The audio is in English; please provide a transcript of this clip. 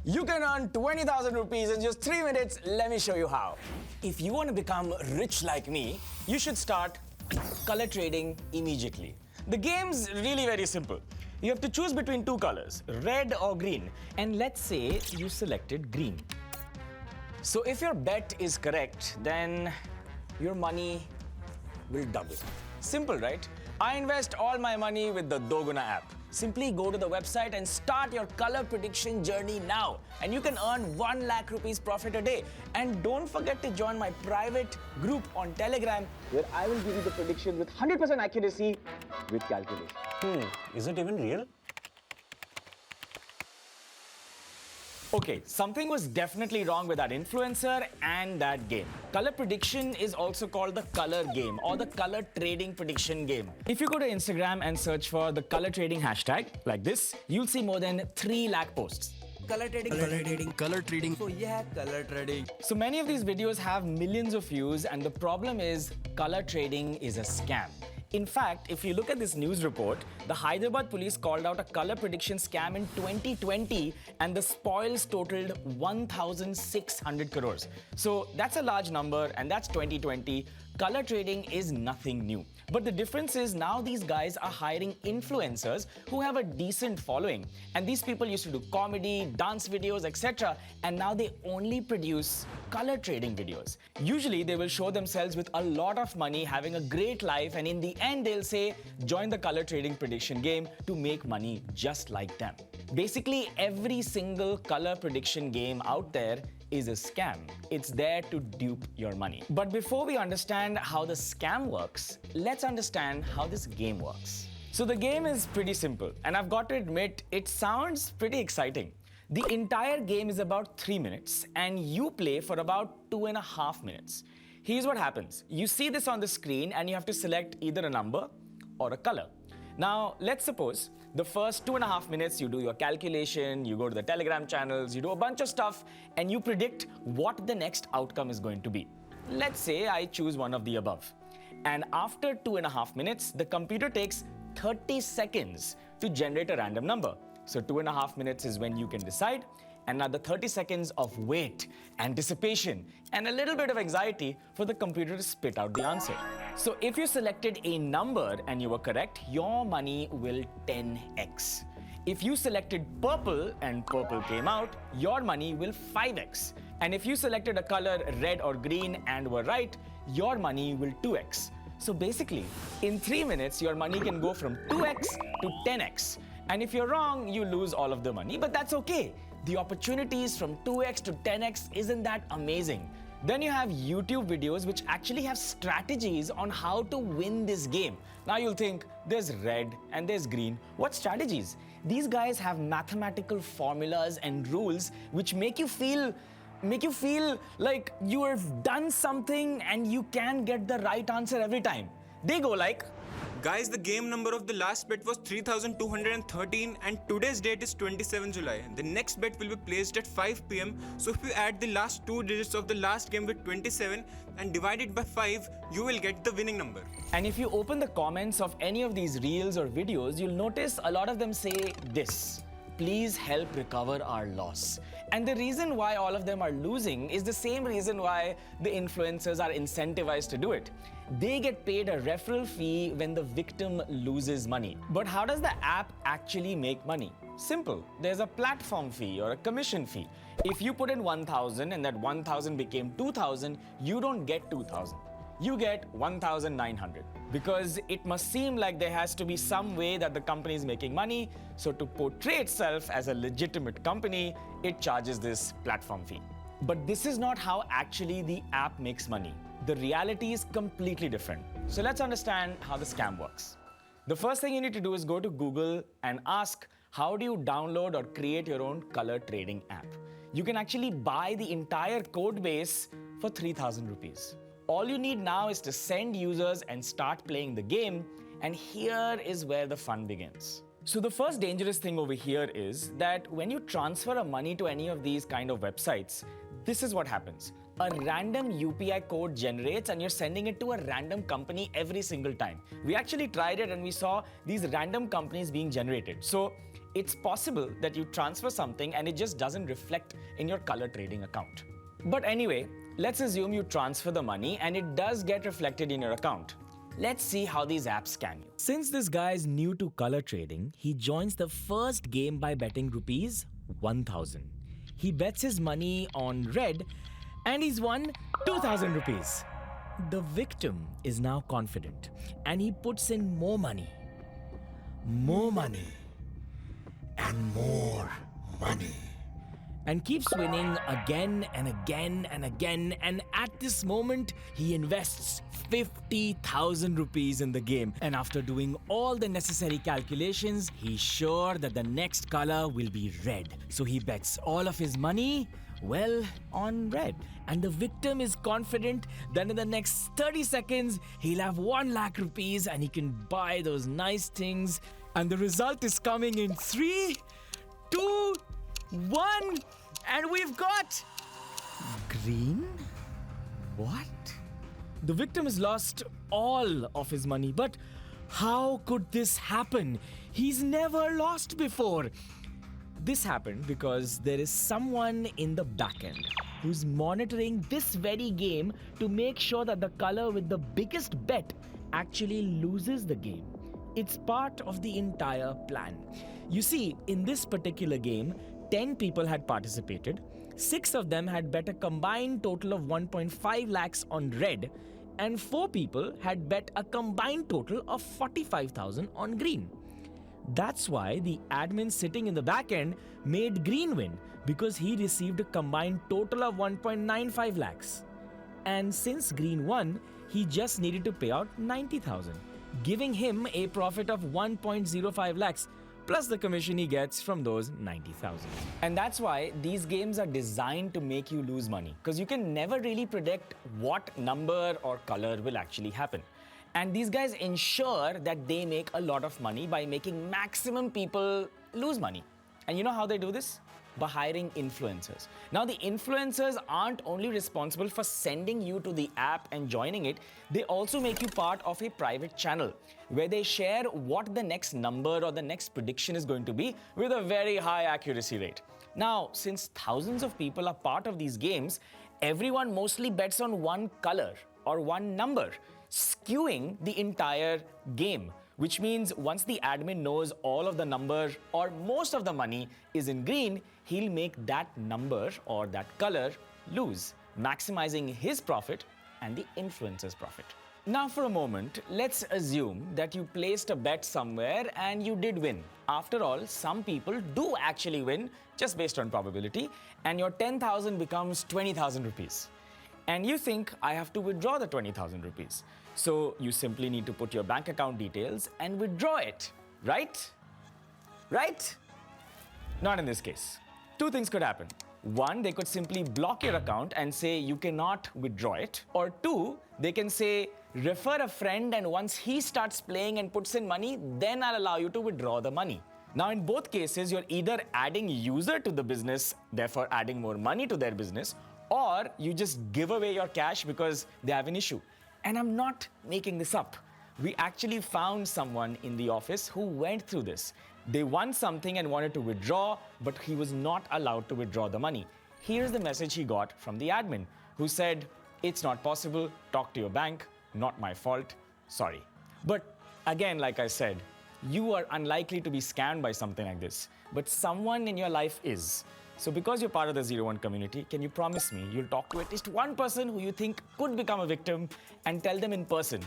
You can earn 20,000 rupees in just 3 minutes. Let me show you how. If you want to become rich like me, you should start color trading immediately. The game's really very simple. You have to choose between two colors, red or green. And let's say you selected green. So if your bet is correct, then your money will double. Simple, right? I invest all my money with the Doguna app. Simply go to the website and start your color prediction journey now. And you can earn 1 lakh rupees profit a day. And don't forget to join my private group on Telegram, where I will give you the prediction with 100% accuracy with calculation. Is it even real? Okay, something was definitely wrong with that influencer and that game. Color prediction is also called the color game or the color trading prediction game. If you go to Instagram and search for the color trading hashtag like this, you'll see more than 3 lakh posts. Color trading. So yeah, color trading. So many of these videos have millions of views, and the problem is color trading is a scam. In fact, if you look at this news report, the Hyderabad police called out a color prediction scam in 2020 and the spoils totaled 1,600 crores. So that's a large number and that's 2020. Color trading is nothing new. But the difference is now these guys are hiring influencers who have a decent following. And these people used to do comedy, dance videos, etc. And now they only produce color trading videos. Usually they will show themselves with a lot of money, having a great life, and in the end they'll say, join the color trading prediction game to make money just like them. Basically, every single color prediction game out there is a scam. It's there to dupe your money. But before we understand how the scam works, let's understand how this game works. So the game is pretty simple, and I've got to admit, it sounds pretty exciting. The entire game is about 3 minutes, and you play for about 2.5 minutes. Here's what happens. You see this on the screen, and you have to select either a number or a color. Now, let's suppose the first 2.5 minutes you do your calculation, you go to the Telegram channels, you do a bunch of stuff, and you predict what the next outcome is going to be. Let's say I choose one of the above. And after 2.5 minutes, the computer takes 30 seconds to generate a random number. So 2.5 minutes is when you can decide, and another 30 seconds of wait, anticipation, and a little bit of anxiety for the computer to spit out the answer. So if you selected a number and you were correct, your money will 10x. If you selected purple and purple came out, your money will 5x. And if you selected a color red or green and were right, your money will 2x. So basically, in 3 minutes, your money can go from 2x to 10x. And if you're wrong, you lose all of the money, but that's okay. The opportunities from 2x to 10x, isn't that amazing? Then you have YouTube videos which actually have strategies on how to win this game. Now you'll think, there's red and there's green. What strategies? These guys have mathematical formulas and rules which make you feel like you have done something and you can get the right answer every time. They go like, Guys, the game number of the last bet was 3213 and today's date is 27 July. The next bet will be placed at 5 PM. So if you add the last 2 digits of the last game with 27 and divide it by 5, you will get the winning number. And if you open the comments of any of these reels or videos, you'll notice a lot of them say this: please help recover our loss. And the reason why all of them are losing is the same reason why the influencers are incentivized to do it. They get paid a referral fee when the victim loses money. But how does the app actually make money? Simple. There's a platform fee or a commission fee. If you put in 1,000 and that 1,000 became 2,000, you don't get 2,000. You get 1,900. Because it must seem like there has to be some way that the company is making money. So to portray itself as a legitimate company, it charges this platform fee. But this is not how actually the app makes money. The reality is completely different. So let's understand how the scam works. The first thing you need to do is go to Google and ask, how do you download or create your own color trading app? You can actually buy the entire code base for 3,000 rupees. All you need now is to send users and start playing the game, and here is where the fun begins. So the first dangerous thing over here is that when you transfer a money to any of these kind of websites, this is what happens. A random UPI code generates and you're sending it to a random company every single time. We actually tried it and we saw these random companies being generated. So it's possible that you transfer something and it just doesn't reflect in your color trading account. But anyway, let's assume you transfer the money and it does get reflected in your account. Let's see how these apps scam you. Since this guy is new to color trading, he joins the first game by betting rupees 1000. He bets his money on red and he's won 2000 rupees. The victim is now confident and he puts in more money, and more money, and keeps winning again and again and again. And at this moment, he invests 50,000 rupees in the game. And after doing all the necessary calculations, he's sure that the next color will be red. So he bets all of his money, well, on red. And the victim is confident that in the next 30 seconds, he'll have 1 lakh rupees and he can buy those nice things. And the result is coming in 3, 2, 1, and we've got green? What? The victim has lost all of his money, but how could this happen? He's never lost before. This happened because there is someone in the back end who's monitoring this very game to make sure that the color with the biggest bet actually loses the game. It's part of the entire plan. You see, in this particular game, 10 people had participated. 6 of them had bet a combined total of 1.5 lakhs on red, and 4 people had bet a combined total of 45,000 on green. That's why the admin sitting in the back end made green win, because he received a combined total of 1.95 lakhs. And since green won, he just needed to pay out 90,000, giving him a profit of 1.05 lakhs, plus the commission he gets from those 90,000. And that's why these games are designed to make you lose money, because you can never really predict what number or color will actually happen. And these guys ensure that they make a lot of money by making maximum people lose money. And you know how they do this? By hiring influencers. Now, the influencers aren't only responsible for sending you to the app and joining it, they also make you part of a private channel where they share what the next number or the next prediction is going to be with a very high accuracy rate. Now, since thousands of people are part of these games, everyone mostly bets on one color or one number, skewing the entire game. Which means once the admin knows all of the number or most of the money is in green, he'll make that number or that color lose, maximizing his profit and the influencer's profit. Now for a moment, let's assume that you placed a bet somewhere and you did win. After all, some people do actually win just based on probability, and your 10,000 becomes 20,000 rupees. And you think, I have to withdraw the 20,000 rupees. So you simply need to put your bank account details and withdraw it, right? Right? Not in this case. 2 things could happen. 1, they could simply block your account and say you cannot withdraw it. Or 2, they can say, refer a friend, and once he starts playing and puts in money, then I'll allow you to withdraw the money. Now, in both cases, you're either adding user to the business, therefore adding more money to their business, or you just give away your cash because they have an issue. And I'm not making this up. We actually found someone in the office who went through this. They won something and wanted to withdraw, but he was not allowed to withdraw the money. Here's the message he got from the admin, who said, it's not possible, talk to your bank, not my fault, sorry. But again, like I said, you are unlikely to be scammed by something like this, but someone in your life is. So because you're part of the 01 community, can you promise me you'll talk to at least one person who you think could become a victim and tell them in person